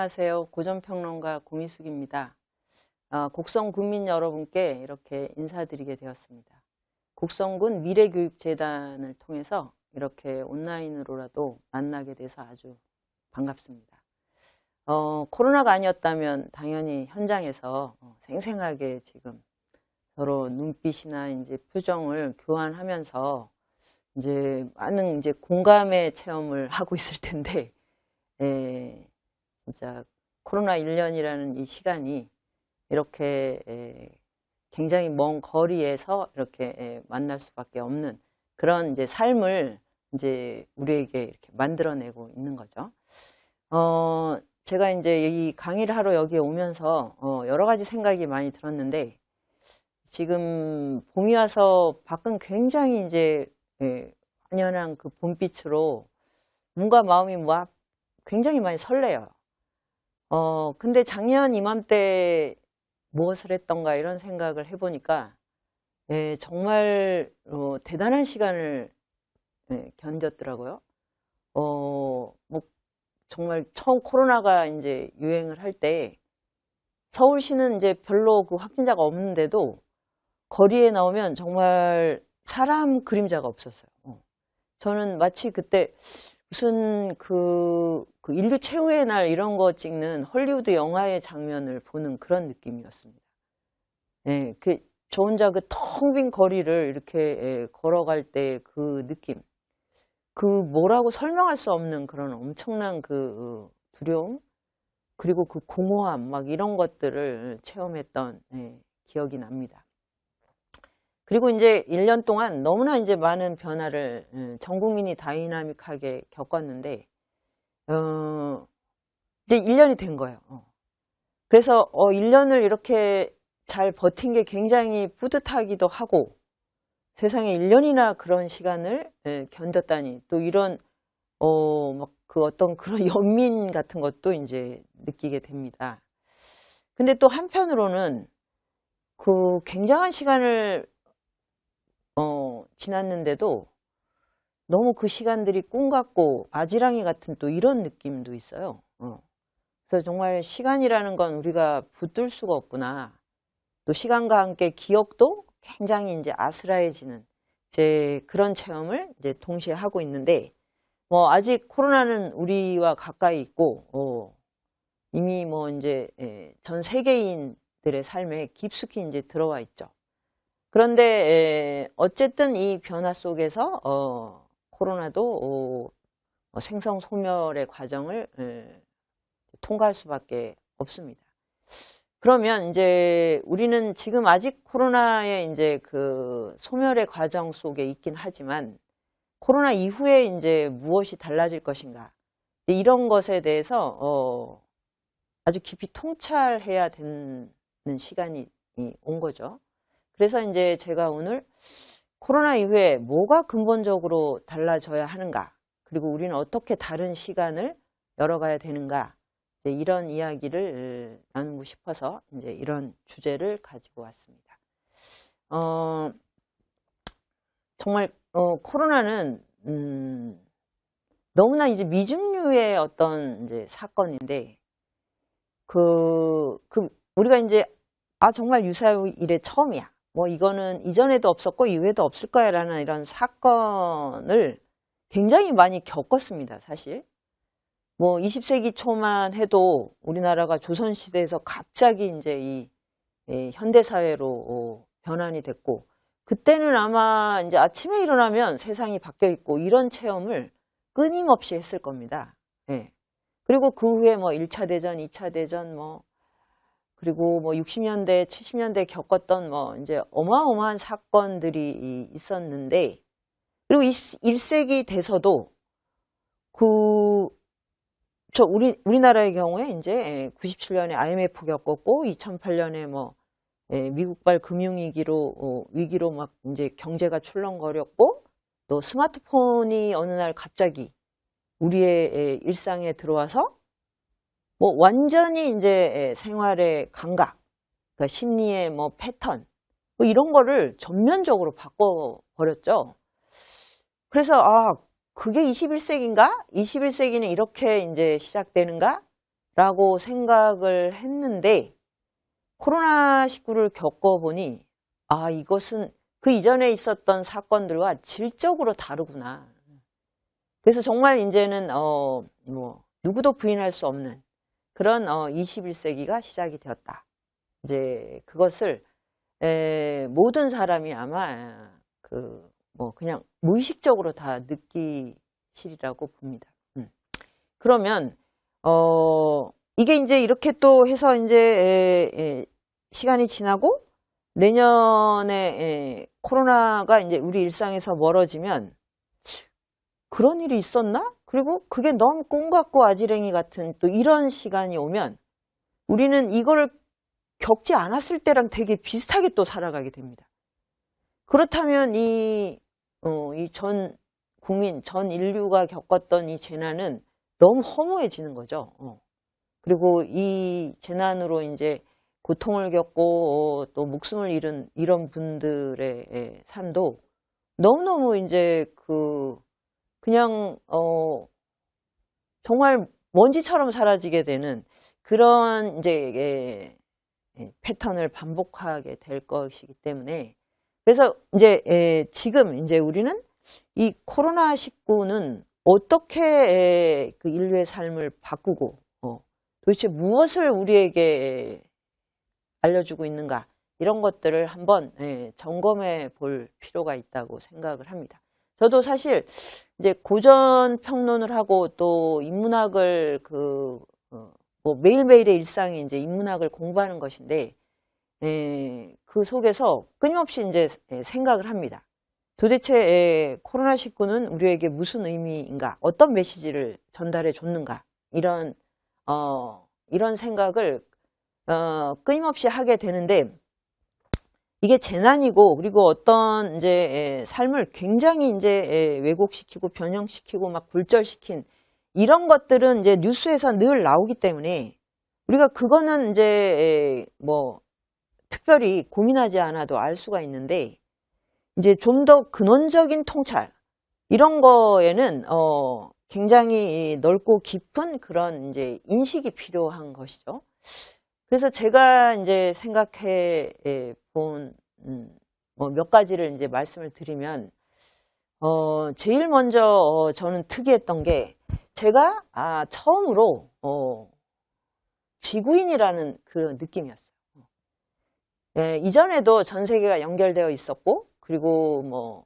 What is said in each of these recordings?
안녕하세요. 고전평론가 고미숙입니다. 곡성 군민 여러분께 이렇게 인사드리게 되었습니다. 곡성군 미래교육재단을 통해서 이렇게 온라인으로라도 만나게 돼서 아주 반갑습니다. 코로나가 아니었다면 당연히 현장에서 생생하게 지금 서로 눈빛이나 이제 표정을 교환하면서 이제 많은 이제 공감의 체험을 하고 있을 텐데, 진짜 코로나 1년이라는 이 시간이 이렇게 굉장히 먼 거리에서 이렇게 만날 수밖에 없는 그런 이제 삶을 이제 우리에게 이렇게 만들어내고 있는 거죠. 제가 이제 이 강의를 하러 여기에 오면서 여러 가지 생각이 많이 들었는데, 지금 봄이 와서 밖은 굉장히 이제 완연한 그 봄빛으로 뭔가 마음이 막 굉장히 많이 설레요. 근데 작년 이맘때 무엇을 했던가 이런 생각을 해보니까 정말 대단한 시간을 견뎠더라고요. 뭐 정말 처음 코로나가 이제 유행을 할 때 서울시는 이제 별로 그 확진자가 없는데도 거리에 나오면 정말 사람 그림자가 없었어요. 저는 마치 그때 무슨 그 인류 최후의 날 이런 거 찍는 헐리우드 영화의 장면을 보는 그런 느낌이었습니다. 저 혼자 그 텅 빈 거리를 이렇게 걸어갈 때 그 느낌, 그 뭐라고 설명할 수 없는 그런 엄청난 그 두려움, 그리고 그 공허함 막 이런 것들을 체험했던 기억이 납니다. 그리고 이제 1년 동안 너무나 이제 많은 변화를 전 국민이 다이나믹하게 겪었는데, 이제 1년이 된 거예요. 그래서 1년을 이렇게 잘 버틴 게 굉장히 뿌듯하기도 하고, 세상에 1년이나 그런 시간을 견뎠다니, 또 이런 막 그 어떤 그런 연민 같은 것도 이제 느끼게 됩니다. 근데 또 한편으로는 그 굉장한 시간을 지났는데도 너무 그 시간들이 꿈 같고 아지랑이 같은 또 이런 느낌도 있어요. 그래서 정말 시간이라는 건 우리가 붙들 수가 없구나. 또 시간과 함께 기억도 굉장히 이제 아스라해지는 이제 그런 체험을 이제 동시에 하고 있는데, 뭐 아직 코로나는 우리와 가까이 있고 이미 뭐 이제 전 세계인들의 삶에 깊숙이 이제 들어와 있죠. 그런데 어쨌든 이 변화 속에서 코로나도 생성 소멸의 과정을 통과할 수밖에 없습니다. 그러면 이제 우리는 지금 아직 코로나의 이제 그 소멸의 과정 속에 있긴 하지만, 코로나 이후에 이제 무엇이 달라질 것인가, 이런 것에 대해서 아주 깊이 통찰해야 되는 시간이 온 거죠. 그래서 이제 제가 오늘 코로나 이후에 뭐가 근본적으로 달라져야 하는가, 그리고 우리는 어떻게 다른 시간을 열어가야 되는가, 이런 이야기를 나누고 싶어서 이제 이런 주제를 가지고 왔습니다. 정말 코로나는 너무나 이제 미중류의 어떤 이제 사건인데, 우리가 이제 정말 유사의 일의 처음이야, 뭐 이거는 이전에도 없었고 이후에도 없을 거야 라는 이런 사건을 굉장히 많이 겪었습니다. 사실 뭐 20세기 초만 해도 우리나라가 조선시대에서 갑자기 이제 이 현대사회로 변환이 됐고, 그때는 아마 이제 아침에 일어나면 세상이 바뀌어 있고 이런 체험을 끊임없이 했을 겁니다. 그리고 그 후에 뭐 1차 대전, 2차 대전, 그리고 뭐 60년대, 70년대 겪었던 뭐 이제 어마어마한 사건들이 있었는데, 그리고 21세기 돼서도 우리나라의 경우에 이제 97년에 IMF 겪었고, 2008년에 뭐 미국발 위기로 막 이제 경제가 출렁거렸고, 또 스마트폰이 어느 날 갑자기 우리의 일상에 들어와서 뭐 완전히 이제 생활의 감각, 그러니까 심리의 뭐 패턴, 뭐 이런 거를 전면적으로 바꿔버렸죠. 그래서 그게 21세기인가? 21세기는 이렇게 이제 시작되는가? 라고 생각을 했는데 코로나19를 겪어보니 이것은 그 이전에 있었던 사건들과 질적으로 다르구나. 그래서 정말 이제는 누구도 부인할 수 없는 그런 21세기가 시작이 되었다. 이제 그것을 모든 사람이 아마 그냥 무의식적으로 다 느끼시리라고 봅니다. 그러면 이게 이제 이렇게 또 해서 이제 시간이 지나고 내년에 코로나가 이제 우리 일상에서 멀어지면 그런 일이 있었나? 그리고 그게 너무 꿈 같고 아지랭이 같은 또 이런 시간이 오면 우리는 이거를 겪지 않았을 때랑 되게 비슷하게 또 살아가게 됩니다. 그렇다면 이 전 국민, 전 인류가 겪었던 이 재난은 너무 허무해지는 거죠. 그리고 이 재난으로 이제 고통을 겪고 또 목숨을 잃은 이런 분들의 삶도 너무너무 이제 그냥 정말 먼지처럼 사라지게 되는 그런 이제 패턴을 반복하게 될 것이기 때문에 그래서 이제 지금 이제 우리는 이 코로나19는 어떻게 그 인류의 삶을 바꾸고 도대체 무엇을 우리에게 알려주고 있는가 이런 것들을 한번 점검해 볼 필요가 있다고 생각을 합니다. 저도 사실 이제 고전 평론을 하고 또 인문학을 매일매일의 일상이 이제 인문학을 공부하는 것인데 그 속에서 끊임없이 이제 생각을 합니다. 도대체 코로나19는 우리에게 무슨 의미인가, 어떤 메시지를 전달해 줬는가 이런 생각을 끊임없이 하게 되는데 이게 재난이고 그리고 어떤 이제 삶을 굉장히 이제 왜곡시키고 변형시키고 막 굴절시킨 이런 것들은 이제 뉴스에서 늘 나오기 때문에 우리가 그거는 이제 특별히 고민하지 않아도 알 수가 있는데 이제 좀 더 근원적인 통찰 이런 거에는 굉장히 넓고 깊은 그런 이제 인식이 필요한 것이죠. 그래서 제가 이제 생각해 본 몇 가지를 이제 말씀을 드리면 제일 먼저 저는 특이했던 게 제가 처음으로 지구인이라는 그런 느낌이었어요. 이전에도 전 세계가 연결되어 있었고 그리고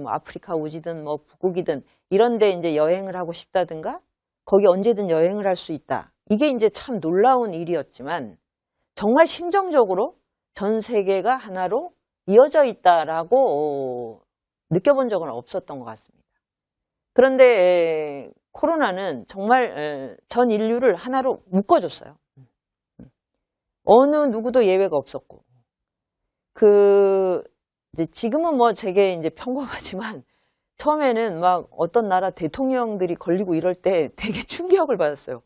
아프리카 오지든 북극이든 이런데 이제 여행을 하고 싶다든가 거기 언제든 여행을 할 수 있다. 이게 이제 참 놀라운 일이었지만 정말 심정적으로 전 세계가 하나로 이어져 있다라고 느껴본 적은 없었던 것 같습니다. 그런데 코로나는 정말 전 인류를 하나로 묶어줬어요. 어느 누구도 예외가 없었고 이제 지금은 제게 이제 평범하지만 처음에는 막 어떤 나라 대통령들이 걸리고 이럴 때 되게 충격을 받았어요.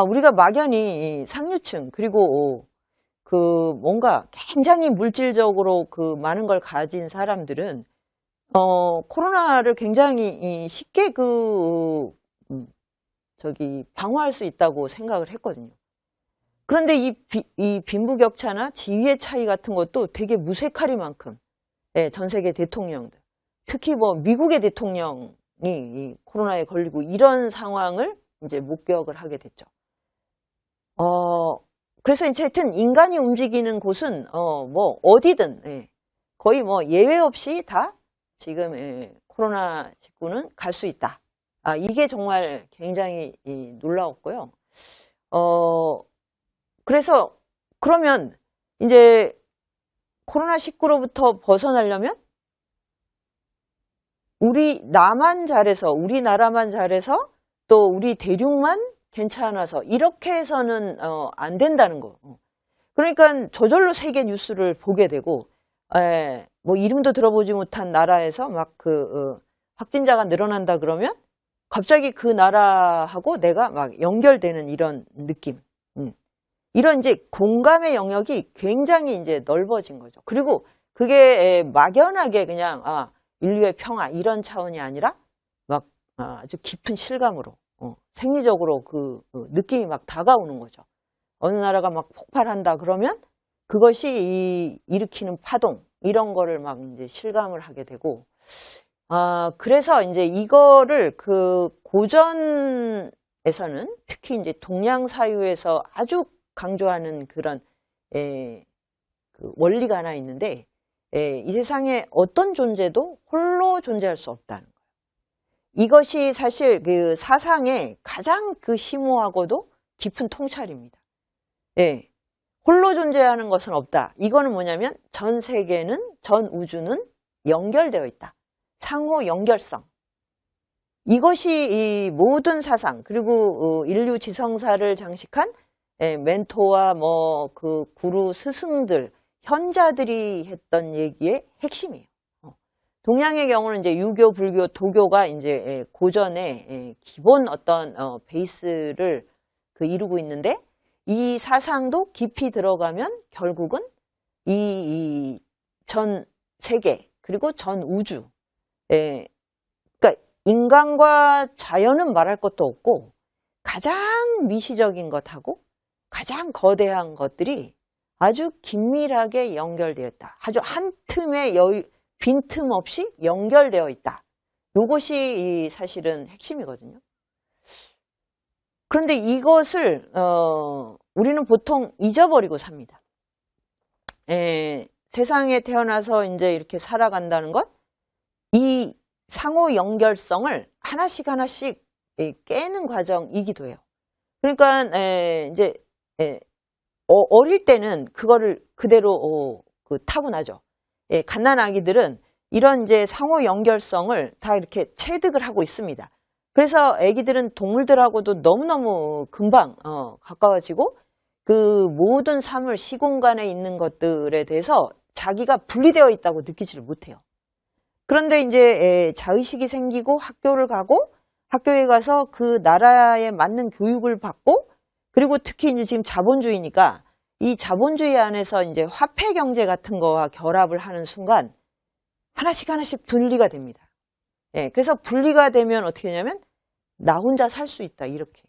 우리가 막연히 상류층 그리고 뭔가 굉장히 물질적으로 많은 걸 가진 사람들은 코로나를 굉장히 쉽게 방어할 수 있다고 생각을 했거든요. 그런데 이 빈부격차나 지위의 차이 같은 것도 되게 무색하리만큼 전 세계 대통령들, 특히 미국의 대통령이 이 코로나에 걸리고 이런 상황을 이제 목격을 하게 됐죠. 그래서 하여튼 인간이 움직이는 곳은 어디든 거의 예외 없이 다 지금 코로나19는 갈 수 있다. 이게 정말 굉장히 놀라웠고요. 그래서 그러면 이제 코로나19로부터 벗어나려면 우리나라만 잘해서 또 우리 대륙만 괜찮아서 이렇게 해서는 안 된다는 거. 그러니까 저절로 세계 뉴스를 보게 되고 이름도 들어보지 못한 나라에서 막 확진자가 늘어난다 그러면 갑자기 그 나라하고 내가 막 연결되는 이런 느낌. 이런 이제 공감의 영역이 굉장히 이제 넓어진 거죠. 그리고 그게 막연하게 그냥 인류의 평화 이런 차원이 아니라 막 아주 깊은 실감으로 생리적으로 그 느낌이 막 다가오는 거죠. 어느 나라가 막 폭발한다 그러면 그것이 일으키는 파동 이런 거를 막 이제 실감을 하게 되고 그래서 이제 이거를 그 고전에서는 특히 이제 동양 사유에서 아주 강조하는 그런 그 원리가 하나 있는데 이 세상에 어떤 존재도 홀로 존재할 수 없다는 거예요. 이것이 사실 그 사상의 가장 그 심오하고도 깊은 통찰입니다. 홀로 존재하는 것은 없다. 이거는 뭐냐면 전 세계는, 전 우주는 연결되어 있다. 상호 연결성. 이것이 이 모든 사상 그리고 인류 지성사를 장식한 멘토와 뭐 그 구루 스승들, 현자들이 했던 얘기의 핵심이에요. 동양의 경우는 이제 유교, 불교, 도교가 이제 고전의 기본 어떤 베이스를 그 이루고 있는데 이 사상도 깊이 들어가면 결국은 이 전 세계 그리고 전 우주, 그러니까 인간과 자연은 말할 것도 없고 가장 미시적인 것하고 가장 거대한 것들이 아주 긴밀하게 연결되어 있다. 아주 한 틈의 빈틈 없이 연결되어 있다. 이것이 사실은 핵심이거든요. 그런데 이것을 우리는 보통 잊어버리고 삽니다. 세상에 태어나서 이제 이렇게 살아간다는 것, 이 상호 연결성을 하나씩 하나씩 깨는 과정이기도 해요. 그러니까 이제 어릴 때는 그거를 그대로 타고나죠. 갓난아기들은 이런 이제 상호 연결성을 다 이렇게 체득을 하고 있습니다. 그래서 아기들은 동물들하고도 너무너무 금방 가까워지고 그 모든 사물, 시공간에 있는 것들에 대해서 자기가 분리되어 있다고 느끼지를 못해요. 그런데 이제 자의식이 생기고 학교를 가고 학교에 가서 그 나라에 맞는 교육을 받고 그리고 특히 이제 지금 자본주의니까 이 자본주의 안에서 이제 화폐 경제 같은 거와 결합을 하는 순간 하나씩 하나씩 분리가 됩니다. 그래서 분리가 되면 어떻게 되냐면 나 혼자 살 수 있다 이렇게.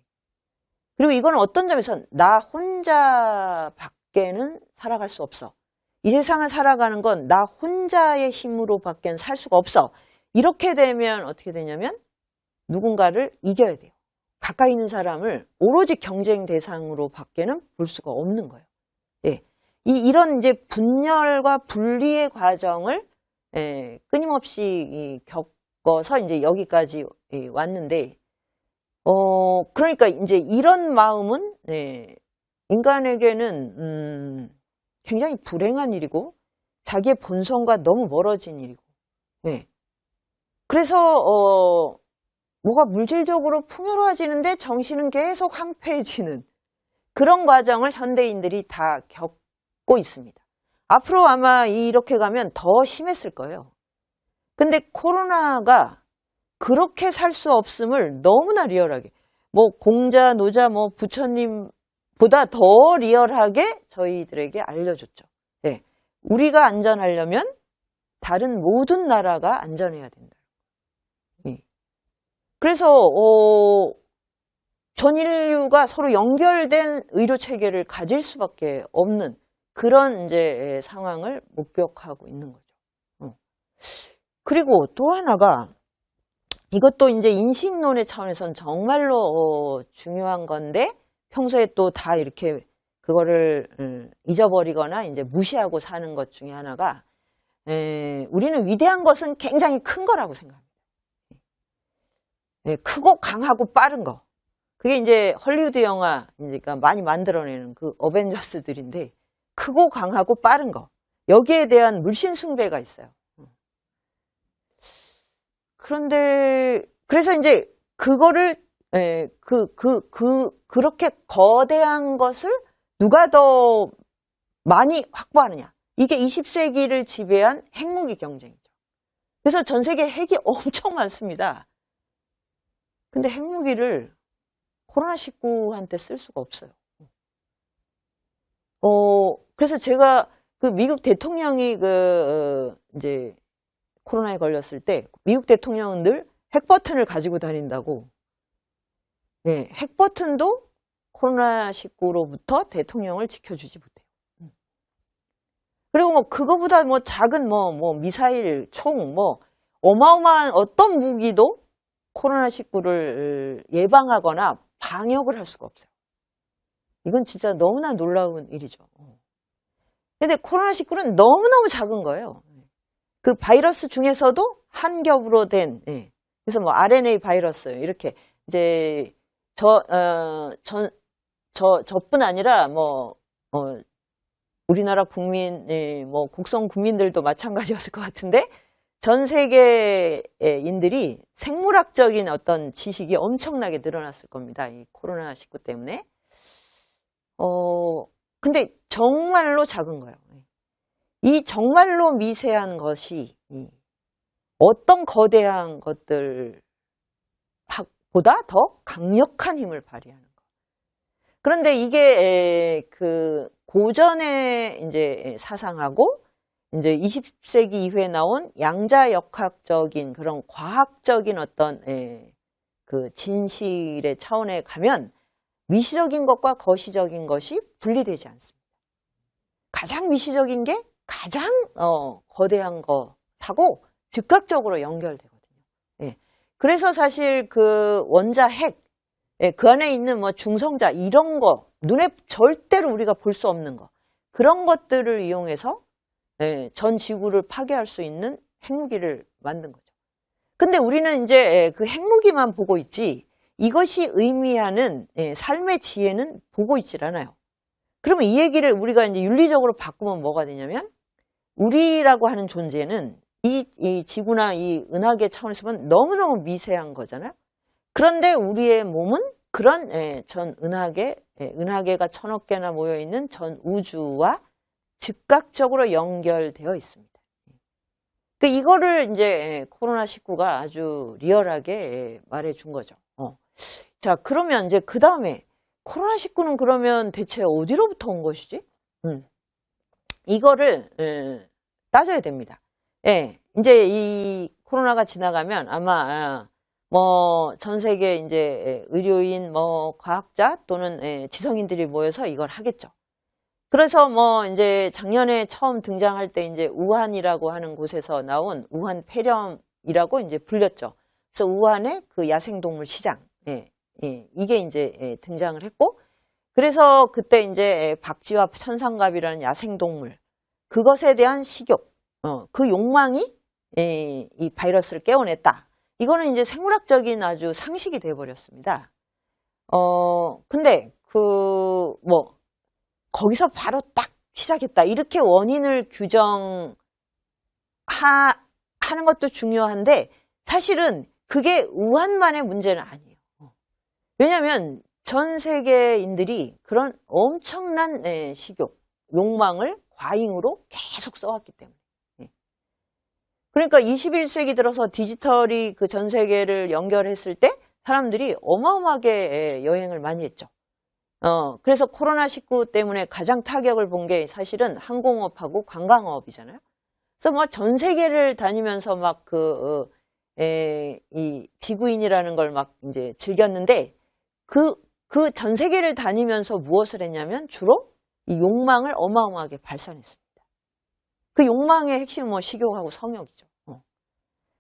그리고 이건 어떤 점에서 나 혼자 밖에는 살아갈 수 없어. 이 세상을 살아가는 건 나 혼자의 힘으로 밖에는 살 수가 없어. 이렇게 되면 어떻게 되냐면 누군가를 이겨야 돼요. 가까이 있는 사람을 오로지 경쟁 대상으로 밖에는 볼 수가 없는 거예요. 이런 이제 분열과 분리의 과정을 끊임없이 겪어서 이제 여기까지 왔는데, 그러니까 이제 이런 마음은 인간에게는 굉장히 불행한 일이고 자기의 본성과 너무 멀어진 일이고, 그래서 뭐가 물질적으로 풍요로워지는데 정신은 계속 황폐해지는 그런 과정을 현대인들이 다 겪고 있습니다. 앞으로 아마 이렇게 가면 더 심했을 거예요. 근데 코로나가 그렇게 살 수 없음을 너무나 리얼하게, 뭐 공자, 노자, 뭐 부처님보다 더 리얼하게 저희들에게 알려줬죠. 우리가 안전하려면 다른 모든 나라가 안전해야 된다. 그래서 전 인류가 서로 연결된 의료 체계를 가질 수밖에 없는 그런 이제 상황을 목격하고 있는 거죠. 그리고 또 하나가 이것도 이제 인식론의 차원에선 정말로 중요한 건데 평소에 또 다 이렇게 그거를 잊어버리거나 이제 무시하고 사는 것 중에 하나가 우리는 위대한 것은 굉장히 큰 거라고 생각합니다. 크고 강하고 빠른 거. 그게 이제 헐리우드 영화 그러니까 많이 만들어내는 그 어벤져스들인데 크고 강하고 빠른 거. 여기에 대한 물씬 숭배가 있어요. 그런데 그래서 이제 그거를 그렇게 거대한 것을 누가 더 많이 확보하느냐. 이게 20세기를 지배한 핵무기 경쟁이죠. 그래서 전 세계 핵이 엄청 많습니다. 근데 핵무기를 코로나19한테 쓸 수가 없어요. 그래서 제가 그 미국 대통령이 이제 코로나에 걸렸을 때 미국 대통령은 늘 핵버튼을 가지고 다닌다고 예, 핵버튼도 코로나19로부터 대통령을 지켜주지 못해요. 그리고 뭐 그거보다 뭐 작은 뭐 미사일, 총, 뭐 어마어마한 어떤 무기도 코로나19를 예방하거나 방역을 할 수가 없어요. 이건 진짜 너무나 놀라운 일이죠. 근데 코로나19는 너무너무 작은 거예요. 그 바이러스 중에서도 한 겹으로 된, 예. 그래서 뭐 RNA 바이러스, 이렇게 이제 저뿐 아니라 우리나라 국민, 예, 뭐 국성 국민들도 마찬가지였을 것 같은데 전 세계인들이 생물학적인 어떤 지식이 엄청나게 늘어났을 겁니다. 이 코로나19 때문에. 근데 정말로 작은 거예요. 이 정말로 미세한 것이 어떤 거대한 것들보다 더 강력한 힘을 발휘하는 거. 그런데 이게 그 고전의 이제 사상하고 이제 20세기 이후에 나온 양자역학적인 그런 과학적인 어떤 그 진실의 차원에 가면 미시적인 것과 거시적인 것이 분리되지 않습니다. 가장 미시적인 게 가장 거대한 것하고 즉각적으로 연결되거든요. 예. 그래서 사실 그 원자 핵, 예, 그 안에 있는 뭐 중성자 이런 거 눈에 절대로 우리가 볼 수 없는 거 그런 것들을 이용해서 예, 전 지구를 파괴할 수 있는 핵무기를 만든 거죠. 근데 우리는 이제 그 핵무기만 보고 있지 이것이 의미하는 삶의 지혜는 보고 있질 않아요. 그러면 이 얘기를 우리가 이제 윤리적으로 바꾸면 뭐가 되냐면 우리라고 하는 존재는 이 지구나 이 은하계 차원에서 보면 너무너무 미세한 거잖아요. 그런데 우리의 몸은 그런 전 은하계가 1000억 개나 모여있는 전 우주와 즉각적으로 연결되어 있습니다. 이거를 이제 코로나19가 아주 리얼하게 말해준 거죠. 자, 그러면 이제 그 다음에 코로나19는 그러면 대체 어디로부터 온 것이지? 이거를 따져야 됩니다. 예, 이제 이 코로나가 지나가면 아마 뭐 전 세계 이제 의료인, 뭐 과학자 또는 지성인들이 모여서 이걸 하겠죠. 그래서 뭐 이제 작년에 처음 등장할 때 이제 우한이라고 하는 곳에서 나온 우한 폐렴이라고 이제 불렸죠. 그래서 우한의 그 야생동물 시장, 이게 이제 등장을 했고, 그래서 그때 이제 박쥐와 천상갑이라는 야생동물, 그것에 대한 식욕, 그 욕망이 이 바이러스를 깨워냈다. 이거는 이제 생물학적인 아주 상식이 돼버렸습니다. 근데 거기서 바로 딱 시작했다. 이렇게 원인을 규정하는 것도 중요한데 사실은 그게 우한만의 문제는 아니에요. 왜냐하면 전 세계인들이 그런 엄청난 식욕, 욕망을 과잉으로 계속 써왔기 때문에. 그러니까 21세기 들어서 디지털이 그 전 세계를 연결했을 때 사람들이 어마어마하게 여행을 많이 했죠. 그래서 코로나19 때문에 가장 타격을 본 게 사실은 항공업하고 관광업이잖아요. 그래서 뭐 전 세계를 다니면서 막 이 지구인이라는 걸 막 이제 즐겼는데 그 전 세계를 다니면서 무엇을 했냐면 주로 이 욕망을 어마어마하게 발산했습니다. 그 욕망의 핵심은 뭐 식욕하고 성욕이죠.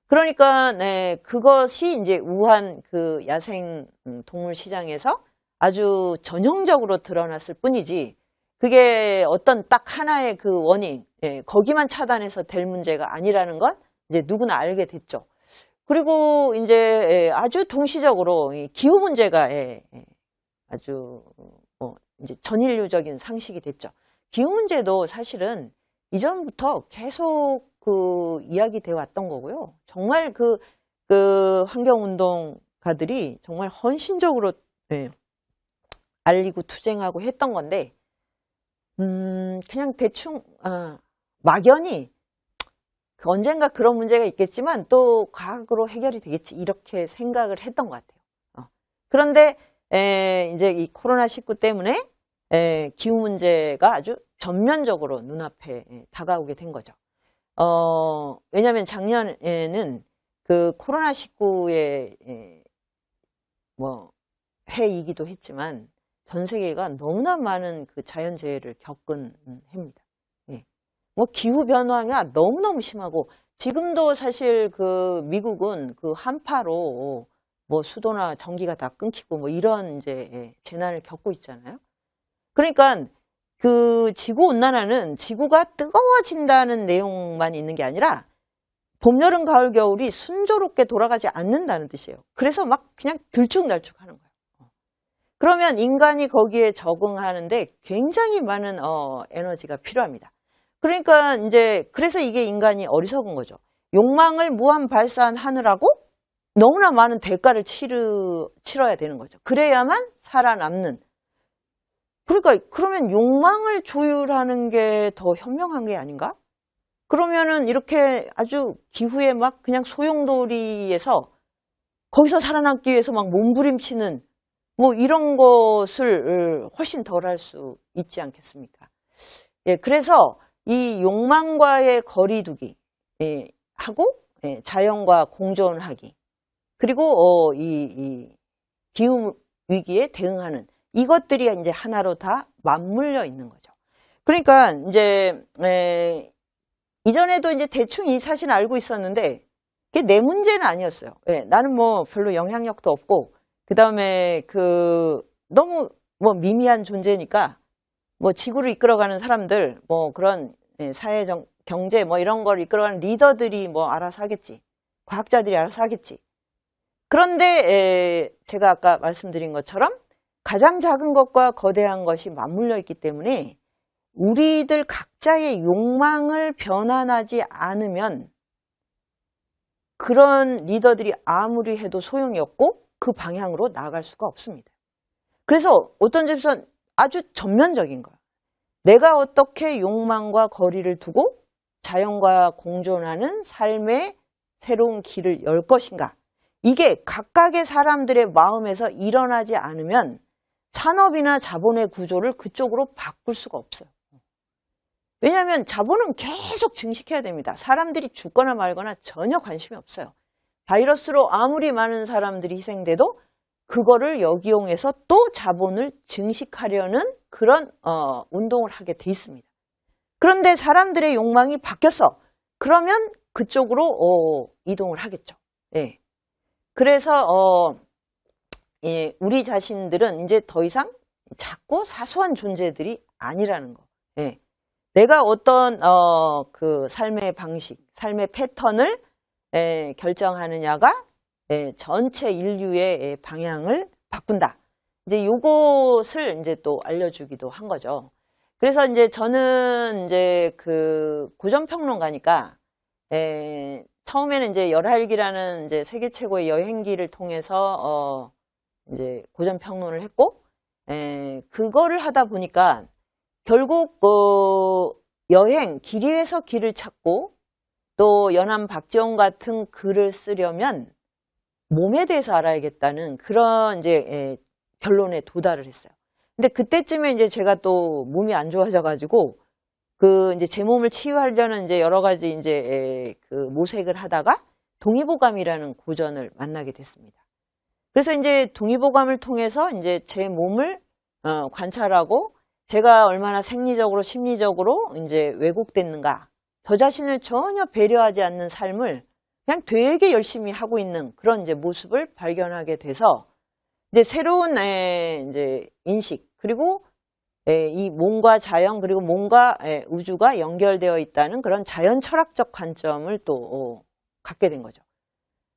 그러니까 그것이 이제 우한 그 야생 동물 시장에서 아주 전형적으로 드러났을 뿐이지 그게 어떤 딱 하나의 그 원인, 거기만 차단해서 될 문제가 아니라는 건 이제 누구나 알게 됐죠. 그리고 이제 아주 동시적으로 이 기후 문제가 아주 이제 전인류적인 상식이 됐죠. 기후 문제도 사실은 이전부터 계속 그 이야기되어 왔던 거고요. 정말 그 환경운동가들이 정말 헌신적으로 알리고 투쟁하고 했던 건데, 그냥 대충, 막연히 언젠가 그런 문제가 있겠지만 또 과학으로 해결이 되겠지 이렇게 생각을 했던 것 같아요. 그런데 이제 이 코로나19 때문에 기후 문제가 아주 전면적으로 눈앞에 다가오게 된 거죠. 왜냐하면 작년에는 그 코로나19의 뭐 해이기도 했지만 전 세계가 너무나 많은 그 자연재해를 겪은 해입니다. 예. 뭐 기후 변화가 너무너무 심하고 지금도 사실 그 미국은 그 한파로 뭐 수도나 전기가 다 끊기고 뭐 이런 이제 재난을 겪고 있잖아요. 그러니까 그 지구 온난화는 지구가 뜨거워진다는 내용만 있는 게 아니라 봄, 여름, 가을, 겨울이 순조롭게 돌아가지 않는다는 뜻이에요. 그래서 막 그냥 들쭉날쭉 하는 거예요. 그러면 인간이 거기에 적응하는데 굉장히 많은 에너지가 필요합니다. 그러니까 이제 그래서 이게 인간이 어리석은 거죠. 욕망을 무한 발산하느라고 너무나 많은 대가를 치러야 되는 거죠. 그래야만 살아남는. 그러니까 그러면 욕망을 조율하는 게 더 현명한 게 아닌가? 그러면은 이렇게 아주 기후에 막 그냥 소용돌이에서 거기서 살아남기 위해서 막 몸부림치는 뭐 이런 것을 훨씬 덜 할 수 있지 않겠습니까? 예, 그래서 이 욕망과의 거리두기 하고 자연과 공존하기 그리고 이 기후 위기에 대응하는 이것들이 이제 하나로 다 맞물려 있는 거죠. 그러니까 이제 이전에도 이제 대충 이 사실 알고 있었는데 그게 내 문제는 아니었어요. 예, 나는 뭐 별로 영향력도 없고 그 다음에 그 너무 뭐 미미한 존재니까 뭐 지구를 이끌어가는 사람들 뭐 그런 사회 경제 뭐 이런 걸 이끌어가는 리더들이 뭐 알아서 하겠지. 과학자들이 알아서 하겠지. 그런데 제가 아까 말씀드린 것처럼 가장 작은 것과 거대한 것이 맞물려 있기 때문에 우리들 각자의 욕망을 변환하지 않으면 그런 리더들이 아무리 해도 소용이 없고 그 방향으로 나아갈 수가 없습니다. 그래서 어떤 점에서 아주 전면적인 거예요. 내가 어떻게 욕망과 거리를 두고 자연과 공존하는 삶의 새로운 길을 열 것인가. 이게 각각의 사람들의 마음에서 일어나지 않으면 산업이나 자본의 구조를 그쪽으로 바꿀 수가 없어요. 왜냐하면 자본은 계속 증식해야 됩니다. 사람들이 죽거나 말거나 전혀 관심이 없어요. 바이러스로 아무리 많은 사람들이 희생돼도 그거를 역이용해서 또 자본을 증식하려는 그런 운동을 하게 돼 있습니다. 그런데 사람들의 욕망이 바뀌었어. 그러면 그쪽으로 이동을 하겠죠. 예. 그래서 예, 우리 자신들은 이제 더 이상 작고 사소한 존재들이 아니라는 거. 예. 내가 어떤 그 삶의 방식, 삶의 패턴을 결정하느냐가 전체 인류의 방향을 바꾼다. 이제 요것을 이제 또 알려주기도 한 거죠. 그래서 이제 저는 이제 그 고전평론가니까 처음에는 이제 열할기라는 이제 세계 최고의 여행기를 통해서 이제 고전평론을 했고 그거를 하다 보니까 결국 여행 길 위에서 길을 찾고 또 연암 박지원 같은 글을 쓰려면 몸에 대해서 알아야겠다는 그런 이제 결론에 도달을 했어요. 근데 그때쯤에 이제 제가 또 몸이 안 좋아져 가지고 그 이제 제 몸을 치유하려는 이제 여러 가지 이제 그 모색을 하다가 동의보감이라는 고전을 만나게 됐습니다. 그래서 이제 동의보감을 통해서 이제 제 몸을 관찰하고 제가 얼마나 생리적으로 심리적으로 이제 왜곡됐는가, 저 자신을 전혀 배려하지 않는 삶을 그냥 되게 열심히 하고 있는 그런 이제 모습을 발견하게 돼서 이제 새로운 이제 인식 그리고 이 몸과 자연 그리고 몸과 우주가 연결되어 있다는 그런 자연 철학적 관점을 또 갖게 된 거죠.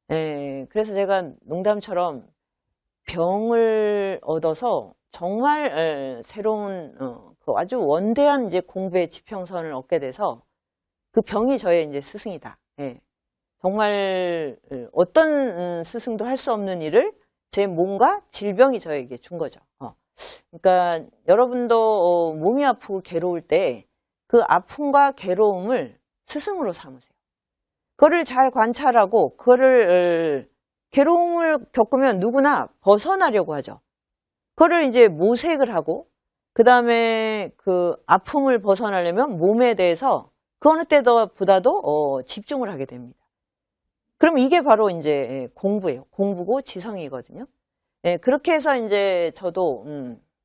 그래서 제가 농담처럼 병을 얻어서 정말 새로운 그 아주 원대한 이제 공부의 지평선을 얻게 돼서 그 병이 저의 이제 스승이다. 정말 어떤 스승도 할 수 없는 일을 제 몸과 질병이 저에게 준 거죠. 그러니까 여러분도 몸이 아프고 괴로울 때 그 아픔과 괴로움을 스승으로 삼으세요. 그거를 잘 관찰하고 그거를 괴로움을 겪으면 누구나 벗어나려고 하죠. 그거를 이제 모색을 하고 그 다음에 그 아픔을 벗어나려면 몸에 대해서 그 어느 때보다도 집중을 하게 됩니다. 그럼 이게 바로 이제 공부예요. 공부고 지성이거든요. 그렇게 해서 이제 저도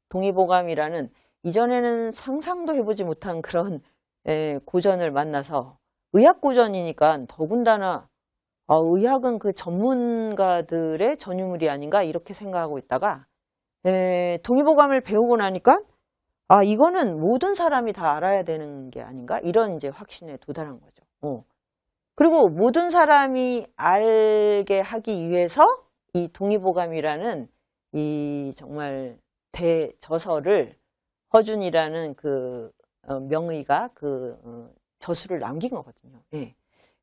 동의보감이라는 이전에는 상상도 해보지 못한 그런 고전을 만나서 의학고전이니까 더군다나 의학은 그 전문가들의 전유물이 아닌가 이렇게 생각하고 있다가 동의보감을 배우고 나니까 이거는 모든 사람이 다 알아야 되는 게 아닌가 이런 이제 확신에 도달한 거죠. 그리고 모든 사람이 알게 하기 위해서 이 동의보감이라는 이 정말 대저서를 허준이라는 그 명의가 그 저수를 남긴 거거든요.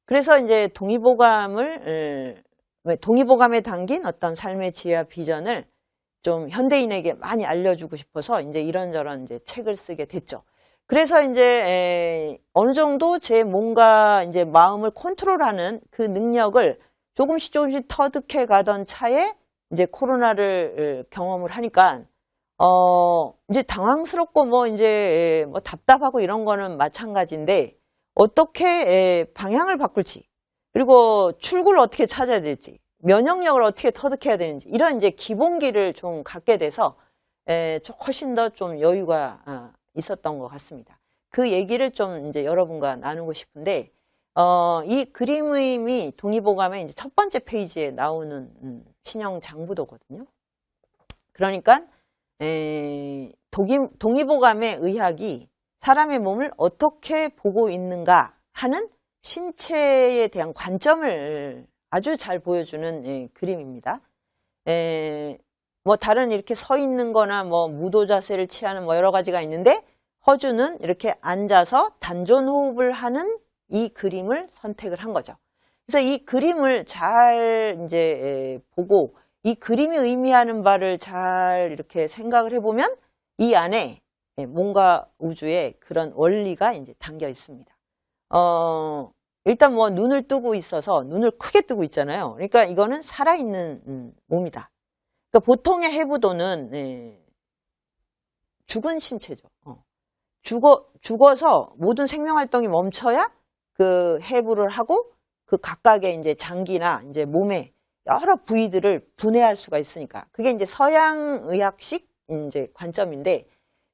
그래서 이제 동의보감에 담긴 어떤 삶의 지혜와 비전을 좀 현대인에게 많이 알려주고 싶어서 이제 이런저런 이제 책을 쓰게 됐죠. 그래서 이제 어느 정도 제 뭔가 이제 마음을 컨트롤하는 그 능력을 조금씩 터득해 가던 차에 이제 코로나를 경험을 하니까 이제 당황스럽고 뭐 이제 뭐 답답하고 이런 거는 마찬가지인데 어떻게 방향을 바꿀지 그리고 출구를 어떻게 찾아야 될지 면역력을 어떻게 터득해야 되는지 이런 이제 기본기를 좀 갖게 돼서 훨씬 더 좀 여유가 있었던 것 같습니다. 그 얘기를 좀 이제 여러분과 나누고 싶은데 이 그림의 동의보감의 이제 첫 번째 페이지에 나오는 신형 장부도거든요. 그러니까 동의보감의 의학이 사람의 몸을 어떻게 보고 있는가 하는 신체에 대한 관점을 아주 잘 보여주는 그림입니다. 뭐 다른 이렇게 서 있는 거나 뭐 무도 자세를 취하는 뭐 여러 가지가 있는데 허준은 이렇게 앉아서 단전 호흡을 하는 이 그림을 선택을 한 거죠. 그래서 이 그림을 잘 이제 보고 이 그림이 의미하는 바를 잘 이렇게 생각을 해보면 이 안에 뭔가 우주에 그런 원리가 이제 담겨 있습니다. 일단 뭐 눈을 뜨고 있어서 눈을 크게 뜨고 있잖아요. 그러니까 이거는 살아있는 몸이다. 그러니까 보통의 해부도는 죽은 신체죠. 죽어서 모든 생명활동이 멈춰야 그 해부를 하고 그 각각의 이제 장기나 이제 몸의 여러 부위들을 분해할 수가 있으니까 그게 이제 서양의학식 이제 관점인데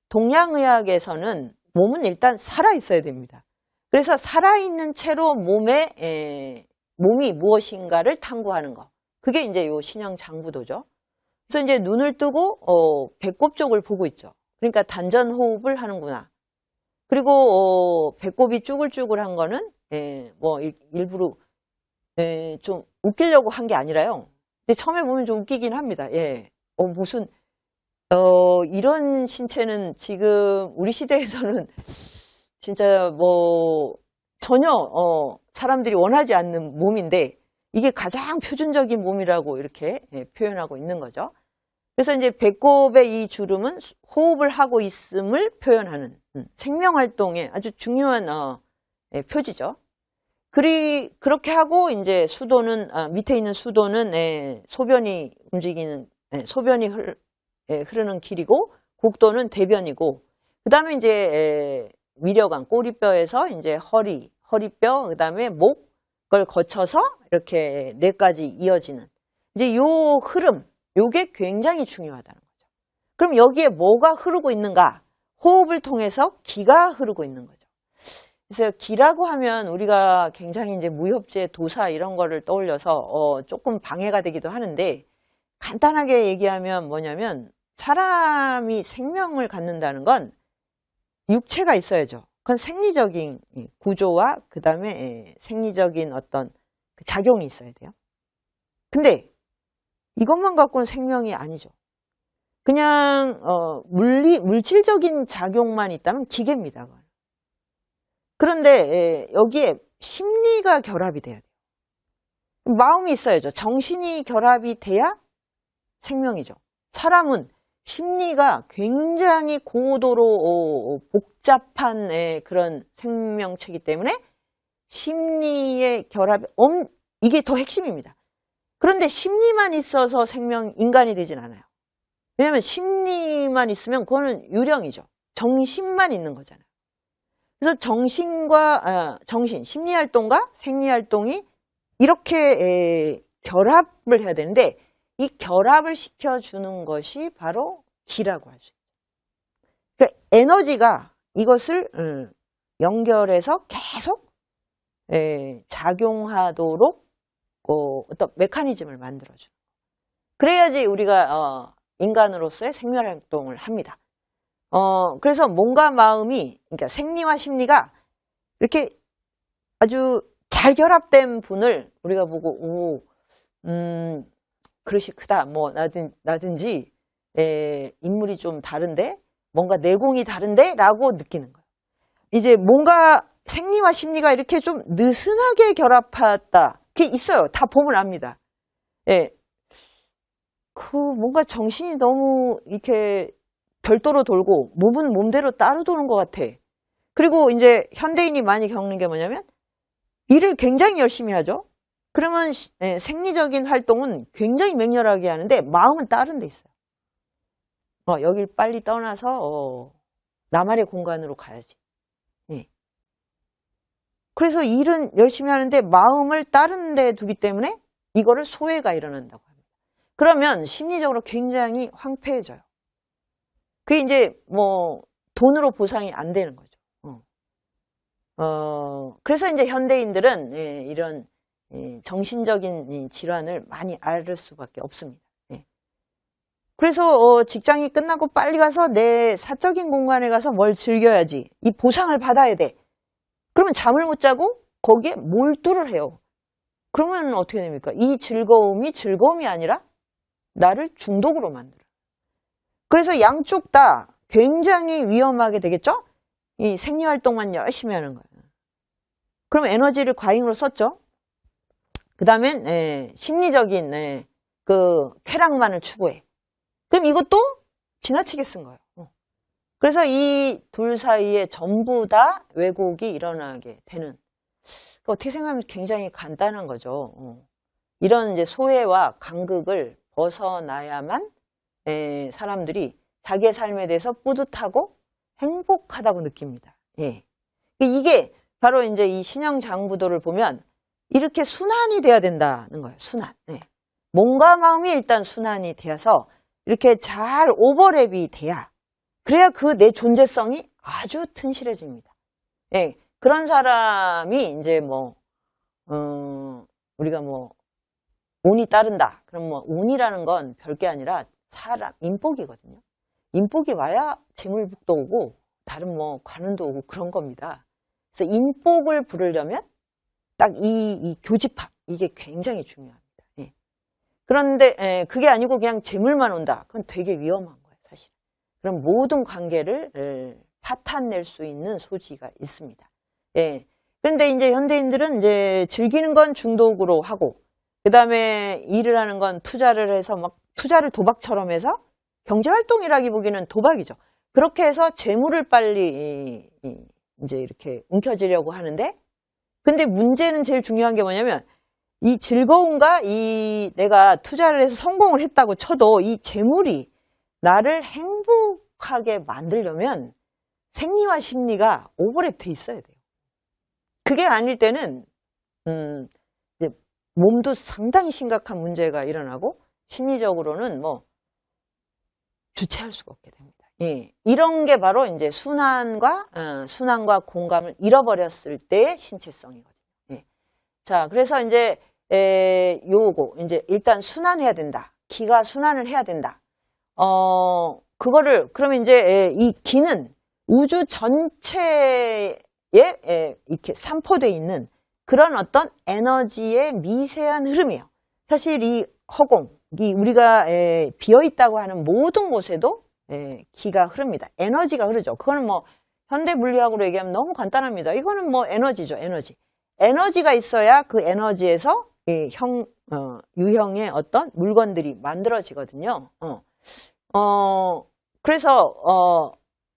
동양의학에서는 몸은 일단 살아 있어야 됩니다. 그래서 살아있는 채로 몸이 무엇인가를 탐구하는 거. 그게 이제 요 신형 장부도죠. 그래서 이제 눈을 뜨고 배꼽 쪽을 보고 있죠. 그러니까 단전 호흡을 하는구나. 그리고 배꼽이 쭈글쭈글한 거는 뭐 일부러 좀 웃기려고 한 게 아니라요. 근데 처음에 보면 좀 웃기긴 합니다. 무슨 이런 신체는 지금 우리 시대에서는 진짜 뭐 전혀 사람들이 원하지 않는 몸인데 이게 가장 표준적인 몸이라고 이렇게 표현하고 있는 거죠. 그래서 이제 배꼽의 이 주름은 호흡을 하고 있음을 표현하는 생명활동의 아주 중요한 표지죠. 그렇게 하고 이제 수도는 밑에 있는 수도는 소변이 움직이는 소변이 흐르는 길이고 곡도는 대변이고 그 다음에 이제 위려관 꼬리뼈에서 이제 허리뼈 그 다음에 목을 거쳐서 이렇게 뇌까지 이어지는 이제 요 흐름 요게 굉장히 중요하다는 거죠. 그럼 여기에 뭐가 흐르고 있는가? 호흡을 통해서 기가 흐르고 있는 거죠. 그래서 기라고 하면 우리가 굉장히 이제 무협지의 도사 이런 거를 떠올려서 조금 방해가 되기도 하는데 간단하게 얘기하면 뭐냐면 사람이 생명을 갖는다는 건 육체가 있어야죠. 그건 생리적인 구조와 그 다음에 생리적인 어떤 작용이 있어야 돼요. 근데 이것만 갖고는 생명이 아니죠. 그냥 물질적인 작용만 있다면 기계입니다. 그런데 여기에 심리가 결합이 돼야 돼요. 마음이 있어야죠. 정신이 결합이 돼야 생명이죠. 사람은 심리가 굉장히 고도로 복잡한 그런 생명체이기 때문에 심리의 결합이 이게 더 핵심입니다. 그런데 심리만 있어서 인간이 되진 않아요. 왜냐하면 심리만 있으면 그거는 유령이죠. 정신만 있는 거잖아요. 그래서 심리활동과 생리활동이 이렇게 결합을 해야 되는데 이 결합을 시켜주는 것이 바로 기라고 하죠. 그러니까 에너지가 이것을 연결해서 계속 작용하도록 어떤 메커니즘을 만들어줘요. 그래야지 우리가 인간으로서의 생명활동을 합니다. 그래서 몸과 마음이, 그러니까 생리와 심리가 이렇게 아주 잘 결합된 분을 우리가 보고, 그릇이 크다, 뭐, 나든지, 인물이 좀 다른데, 뭔가 내공이 다른데? 라고 느끼는 거예요. 이제 뭔가 생리와 심리가 이렇게 좀 느슨하게 결합했다. 그게 있어요. 다 보면 압니다. 예. 뭔가 정신이 너무 이렇게 별도로 돌고, 몸은 몸대로 따로 도는 것 같아. 그리고 이제 현대인이 많이 겪는 게 뭐냐면, 일을 굉장히 열심히 하죠. 그러면 생리적인 활동은 굉장히 맹렬하게 하는데 마음은 다른 데 있어요. 여길 빨리 떠나서 나만의 공간으로 가야지. 예. 그래서 일은 열심히 하는데 마음을 다른 데 두기 때문에 이거를 소외가 일어난다고 합니다. 그러면 심리적으로 굉장히 황폐해져요. 그게 이제 뭐 돈으로 보상이 안 되는 거죠. 그래서 이제 현대인들은 이런 정신적인 질환을 많이 앓을 수밖에 없습니다. 그래서 직장이 끝나고 빨리 가서 내 사적인 공간에 가서 뭘 즐겨야지. 이 보상을 받아야 돼. 그러면 잠을 못 자고 거기에 몰두를 해요. 그러면 어떻게 됩니까? 이 즐거움이 아니라 나를 중독으로 만들어요. 그래서 양쪽 다 굉장히 위험하게 되겠죠? 이 생리활동만 열심히 하는 거예요. 그럼 에너지를 과잉으로 썼죠. 그 다음엔 심리적인 그 쾌락만을 추구해. 그럼 이것도 지나치게 쓴 거예요. 그래서 이 둘 사이에 전부 다 왜곡이 일어나게 되는. 어떻게 생각하면 굉장히 간단한 거죠. 이런 이제 소외와 간극을 벗어나야만 사람들이 자기의 삶에 대해서 뿌듯하고 행복하다고 느낍니다. 예. 이게 바로 이제 이 신형장부도를 보면 이렇게 순환이 돼야 된다는 거예요. 순환. 예. 몸과 마음이 일단 순환이 되어서 이렇게 잘 오버랩이 돼야, 그래야 그 내 존재성이 아주 튼실해집니다. 예. 그런 사람이 이제 뭐, 우리가 뭐, 운이 따른다. 그럼 뭐, 운이라는 건 별게 아니라 사람, 인복이거든요. 인복이 와야 재물복도 오고, 다른 뭐, 관운도 오고 그런 겁니다. 그래서 인복을 부르려면 딱 이 교집합, 이게 굉장히 중요합니다. 예. 그런데 그게 아니고 그냥 재물만 온다. 그건 되게 위험한 거예요, 사실. 그럼 모든 관계를 파탄낼 수 있는 소지가 있습니다. 예. 그런데 이제 현대인들은 이제 즐기는 건 중독으로 하고, 그 다음에 일을 하는 건 투자를 해서 막 투자를 도박처럼 해서 경제활동이라기 보기는 도박이죠. 그렇게 해서 재물을 빨리 이제 이렇게 움켜쥐려고 하는데, 근데 문제는 제일 중요한 게 뭐냐면 이 즐거움과 이 내가 투자를 해서 성공을 했다고 쳐도 이 재물이 나를 행복하게 만들려면 생리와 심리가 오버랩 돼 있어야 돼요. 그게 아닐 때는 이제 몸도 상당히 심각한 문제가 일어나고 심리적으로는 뭐 주체할 수가 없게 됩니다. 예, 이런 게 바로 이제 순환과 공감을 잃어버렸을 때의 신체성이거든요. 예. 자, 그래서 이제 요거 이제 일단 순환해야 된다. 기가 순환을 해야 된다. 그러면 이제 이 기는 우주 전체에 이렇게 산포되어 있는 그런 어떤 에너지의 미세한 흐름이에요. 사실 이 허공, 우리가 비어 있다고 하는 모든 곳에도 기가 흐릅니다. 에너지가 흐르죠. 그거는 뭐 현대 물리학으로 얘기하면 너무 간단합니다. 이거는 뭐 에너지죠, 에너지. 에너지가 있어야 그 에너지에서 유형의 어떤 물건들이 만들어지거든요. 그래서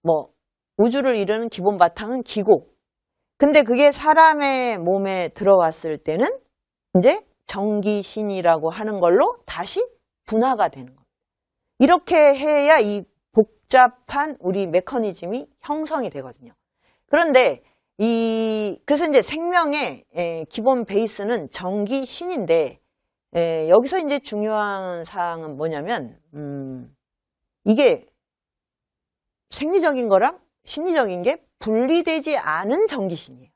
뭐 우주를 이루는 기본 바탕은 기고, 근데 그게 사람의 몸에 들어왔을 때는 이제 정기신이라고 하는 걸로 다시 분화가 되는 겁니다. 이렇게 해야 이 복잡한 우리 메커니즘이 형성이 되거든요. 그런데 그래서 이제 생명의 기본 베이스는 정기신인데 여기서 이제 중요한 사항은 뭐냐면, 이게 생리적인 거랑 심리적인 게 분리되지 않은 정기신이에요.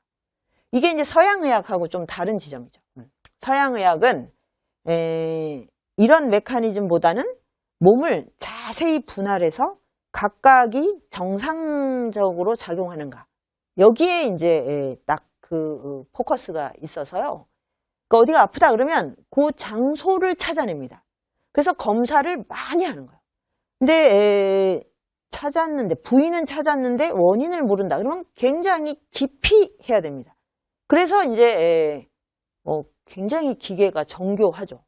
이게 이제 서양의학하고 좀 다른 지점이죠. 서양의학은 이런 메커니즘보다는 몸을 자세히 분할해서 각각이 정상적으로 작용하는가. 여기에 이제 딱 그 포커스가 있어서요. 그러니까 어디가 아프다 그러면 그 장소를 찾아냅니다. 그래서 검사를 많이 하는 거예요. 근데 부위는 찾았는데 원인을 모른다. 그러면 굉장히 깊이 해야 됩니다. 그래서 이제 굉장히 기계가 정교하죠.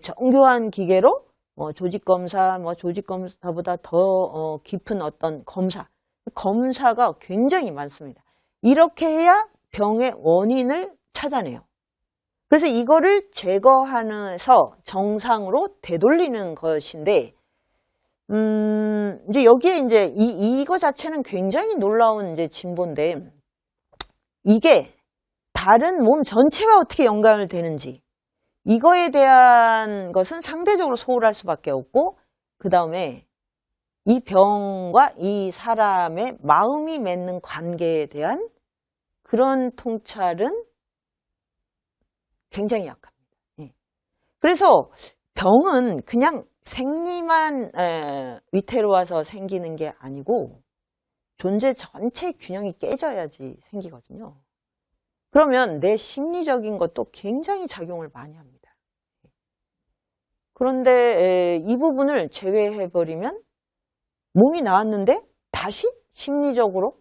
정교한 기계로 조직검사, 조직검사보다 더 깊은 어떤 검사가 굉장히 많습니다. 이렇게 해야 병의 원인을 찾아내요. 그래서 이거를 제거하면서 정상으로 되돌리는 것인데, 이제 여기에 이제 이거 자체는 굉장히 놀라운 이제 진보인데, 이게 다른 몸 전체와 어떻게 연관을 되는지, 이거에 대한 것은 상대적으로 소홀할 수밖에 없고, 그 다음에 이 병과 이 사람의 마음이 맺는 관계에 대한 그런 통찰은 굉장히 약합니다. 그래서 병은 그냥 생리만 위태로워서 생기는 게 아니고 존재 전체 균형이 깨져야지 생기거든요. 그러면 내 심리적인 것도 굉장히 작용을 많이 합니다. 그런데 이 부분을 제외해버리면 몸이 나왔는데 다시 심리적으로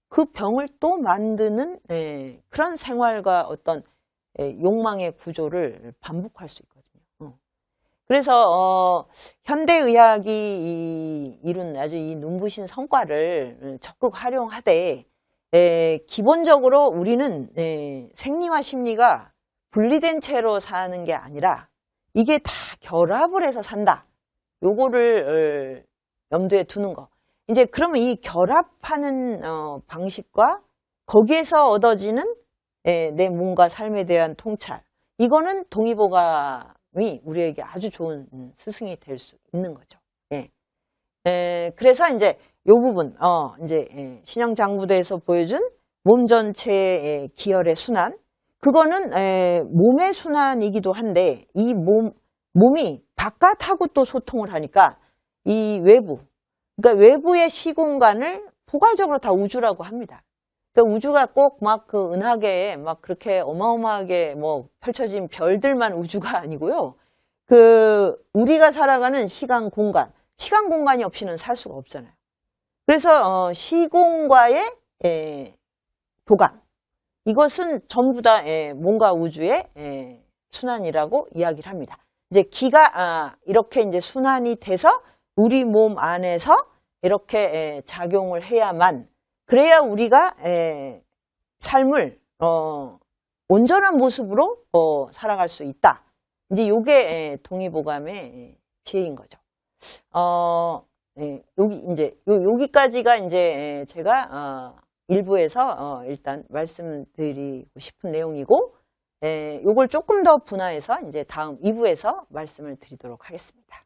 그 병을 또 만드는 그런 생활과 어떤 욕망의 구조를 반복할 수 있거든요. 그래서 현대의학이 이룬 아주 이 눈부신 성과를 적극 활용하되 기본적으로 우리는 생리와 심리가 분리된 채로 사는 게 아니라 이게 다 결합을 해서 산다. 요거를 염두에 두는 거. 이제 그러면 이 결합하는 방식과 거기에서 얻어지는 내 몸과 삶에 대한 통찰. 이거는 동의보감이 우리에게 아주 좋은 스승이 될 수 있는 거죠. 그래서 이제 요 부분, 이제 신형장부대에서 보여준 몸 전체의 기혈의 순환. 그거는 몸의 순환이기도 한데 이 몸이 바깥하고 또 소통을 하니까 이 외부, 그러니까 외부의 시공간을 포괄적으로 다 우주라고 합니다. 그러니까 우주가 꼭 막 그 은하계에 막 그렇게 어마어마하게 뭐 펼쳐진 별들만 우주가 아니고요. 그 우리가 살아가는 시간 공간이 없이는 살 수가 없잖아요. 그래서 시공과의 도감, 이것은 전부 다 몸과 우주의 순환이라고 이야기를 합니다. 이제 기가 이렇게 이제 순환이 돼서 우리 몸 안에서 이렇게 작용을 해야만, 그래야 우리가 삶을 온전한 모습으로 살아갈 수 있다. 이제 요게 동의보감의 지혜인 거죠. 여기까지가 이제 제가 일부에서 일단 말씀드리고 싶은 내용이고, 요걸 조금 더 분화해서 이제 다음 2부에서 말씀을 드리도록 하겠습니다.